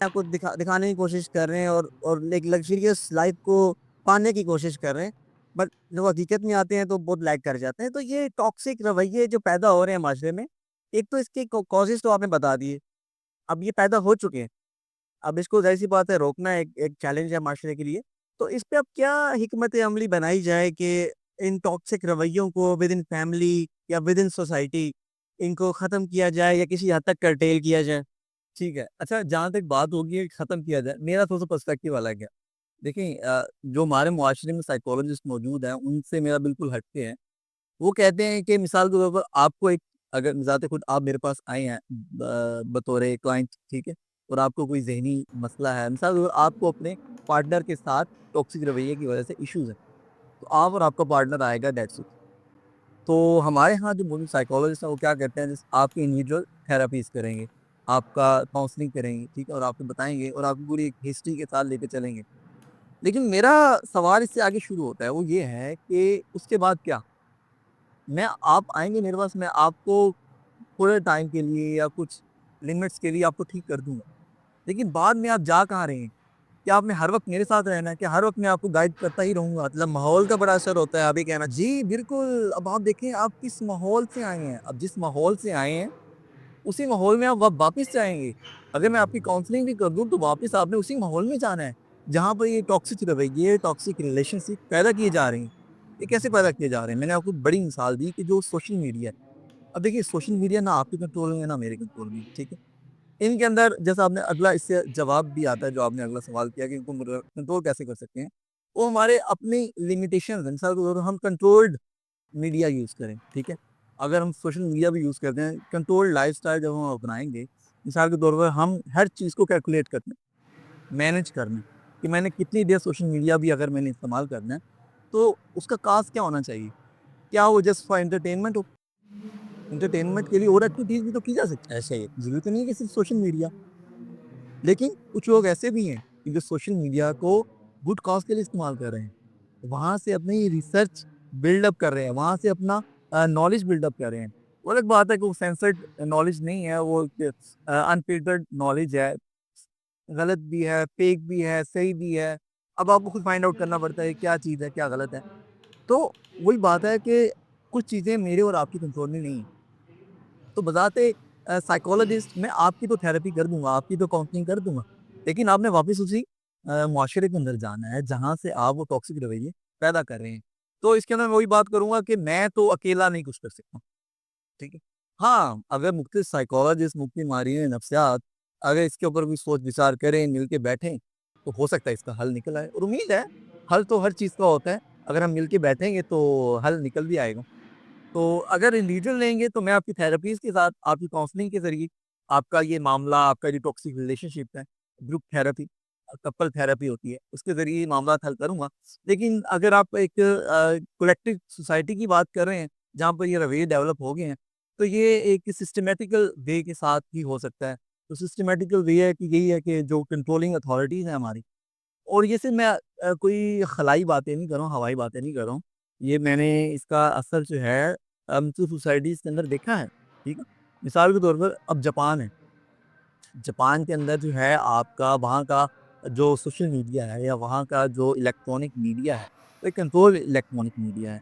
آپ کو دکھانے کی کوشش کر رہے ہیں اور ایک لگژریس لائف کو پانے کی کوشش کر رہے ہیں، بٹ جب حقیقت میں آتے ہیں تو بہت لیگ کر جاتے ہیں۔ تو یہ ٹاکسک رویے جو پیدا ہو رہے ہیں معاشرے میں، ایک تو اس کے کازز تو آپ نے بتا دیے، اب یہ پیدا ہو چکے ہیں، اب اس کو ظاہر سی بات ہے روکنا ایک چیلنج ہے معاشرے کے لیے۔ تو اس پہ اب کیا حکمت عملی بنائی جائے کہ ان ٹاکسک رویوں کو ود ان فیملی یا ود ان سوسائٹی ان کو ختم کیا جائے یا کسی حد تک کرٹیل کیا جائے؟ ٹھیک ہے، اچھا جہاں تک بات ہوگی ہے کہ ختم کیا جائے، میرا تھوڑا سا پرسپیکٹو الگ ہے۔ دیکھیں جو ہمارے معاشرے میں سائیکولوجسٹ موجود ہیں ان سے میرا بالکل ہٹ کے ہے۔ وہ کہتے ہیں کہ مثال کے طور پر آپ کو ایک، اگر ذات خود آپ میرے پاس آئے ہیں بطور کلائنٹ، ٹھیک ہے، اور آپ کو کوئی ذہنی مسئلہ ہے، مثال کے طور پر آپ کو اپنے پارٹنر کے ساتھ ٹاکسک رویے کی وجہ سے ایشوز ہیں، تو آپ اور آپ کا پارٹنر آئے گا دیٹس اٹ۔ تو ہمارے ہاں جو موجود سائیکولوجسٹ ہیں وہ کیا کرتے ہیں، آپ کی انڈیویجول تھراپیز کریں گے، آپ کا کاؤنسلنگ کریں گے، ٹھیک ہے، اور آپ کو بتائیں گے اور آپ کو پوری ایک ہسٹری کے ساتھ لے کے چلیں گے۔ لیکن میرا سوال اس سے آگے شروع ہوتا ہے، وہ یہ ہے کہ اس کے بعد کیا؟ آپ آئیں گے میرے پاس، میں آپ کو تھوڑے ٹائم کے لیے یا کچھ لمٹس کے لیے آپ کو ٹھیک کر دوں گا، لیکن بعد میں آپ جا کہاں رہے ہیں؟ کیا آپ نے ہر وقت میرے ساتھ رہنا ہے؟ کہ ہر وقت میں آپ کو گائیڈ کرتا ہی رہوں گا؟ مطلب ماحول کا بڑا اثر ہوتا ہے، ابھی کہنا جی بالکل۔ اب آپ دیکھیں آپ کس ماحول سے آئے ہیں، اب جس ماحول سے آئے ہیں اسی ماحول میں آپ واپس جائیں گے۔ اگر میں آپ کی کاؤنسلنگ بھی کر دوں تو واپس آپ نے اسی ماحول میں جانا ہے جہاں پر یہ ٹاکسک رویے، ٹاکسک ریلیشن شپ پیدا کیے جا رہے ہیں۔ یہ کیسے پیدا کیے جا رہے ہیں؟ میں نے آپ کو بڑی مثال دی کہ جو سوشل میڈیا ہے، اب دیکھیے سوشل میڈیا نہ آپ کے کنٹرول میں ہے نہ میرے کنٹرول میں ہے، ٹھیک ہے۔ ان کے اندر جیسا آپ نے اگلا اس سے جواب بھی آتا ہے جو آپ نے اگلا سوال کیا کہ ان کو کنٹرول کیسے کر سکتے ہیں، وہ ہمارے اپنی لمیٹیشن ہیں۔ مثال کے طور پر ہم کنٹرولڈ میڈیا یوز کریں، ٹھیک ہے، اگر ہم سوشل میڈیا بھی یوز کرتے ہیں، کنٹرول لائف سٹائل جب ہم اپنائیں گے، مثال کے طور پر ہم ہر چیز کو کیلکولیٹ کرتے ہیں، مینج کرنا ہے کہ میں نے کتنی دیر سوشل میڈیا بھی اگر میں نے استعمال کرنا ہے تو اس کا کاسٹ کیا ہونا چاہیے؟ کیا وہ just for entertainment who? Entertainment کے لیے اور ایکٹیویٹیز بھی تو کی جا سکتی ہے، ایسے ہی ضرورت نہیں ہے کہ صرف سوشل میڈیا۔ لیکن کچھ لوگ ایسے بھی ہیں کہ جو سوشل میڈیا کو گڈ کاز کے لیے استعمال کر رہے ہیں، وہاں سے اپنی ریسرچ بلڈ اپ کر رہے ہیں، وہاں سے اپنا نالج بلڈ اپ کر رہے ہیں۔ وہ ایک بات ہے کہ وہ سینسرڈ نالج نہیں ہے، وہ انفلٹرڈ نالج ہے، غلط بھی ہے، فیک بھی ہے، صحیح بھی ہے۔ اب آپ کو خود فائنڈ آؤٹ کرنا پڑتا ہے کیا چیز ہے کیا غلط ہے۔ تو وہی بات ہے کہ کچھ چیزیں میرے اور آپ کی کنٹرول میں نہیں ہیں۔ تو بذات سائیکولوجسٹ میں آپ کی تو تھراپی کر دوں گا، آپ کی تو کاؤنسلنگ کر دوں گا، لیکن آپ نے واپس اسی معاشرے کے اندر جانا ہے جہاں سے آپ وہ ٹاکسک رویے پیدا کر رہے ہیں۔ تو اس کے اندر میں وہی بات کروں گا کہ میں تو اکیلا نہیں کچھ کر سکتا، ٹھیک ہے۔ ہاں اگر مختلف سائیکولوجسٹ، مختلف ماہرین نفسیات اگر اس کے اوپر بھی سوچ وچار کریں، مل کے بیٹھیں، تو ہو سکتا ہے اس کا حل نکل آئے، اور امید ہے حل تو ہر چیز کا ہوتا ہے، اگر ہم مل کے بیٹھیں گے تو حل نکل بھی آئے گا۔ تو اگر انڈیویجول لیں گے تو میں آپ کی تھراپیز کے ساتھ، آپ کی کاؤنسلنگ کے ذریعے آپ کا یہ معاملہ، آپ کا جو ٹاکسک ریلیشن شپ ہے، گروپ تھراپی، کپل تھراپی ہوتی ہے، اس کے ذریعے یہ معاملات حل کروں گا۔ لیکن اگر آپ ایک کولیکٹیو سوسائٹی کی بات کر رہے ہیں جہاں پر یہ رویے ڈیولپ ہو گئے ہیں، تو یہ ایک سسٹمیٹیکل وے کے ساتھ ہی ہو سکتا ہے۔ تو سسٹمیٹیکل وے ہے کہ یہی ہے کہ جو کنٹرولنگ اتھارٹیز ہیں ہماری، اور یہ صرف میں کوئی خلائی باتیں نہیں کر رہا ہوں، ہوائی باتیں نہیں کر رہا ہوں، یہ میں نے اس کا اثر جو ہے تو سوسائٹیز کے اندر دیکھا ہے، ٹھیک ہے۔ مثال کے طور پر اب جاپان ہے، جاپان کے اندر جو ہے آپ کا وہاں کا جو سوشل میڈیا ہے یا وہاں کا جو الیکٹرانک میڈیا ہے، وہ ایک کنٹرول الیکٹرانک میڈیا ہے۔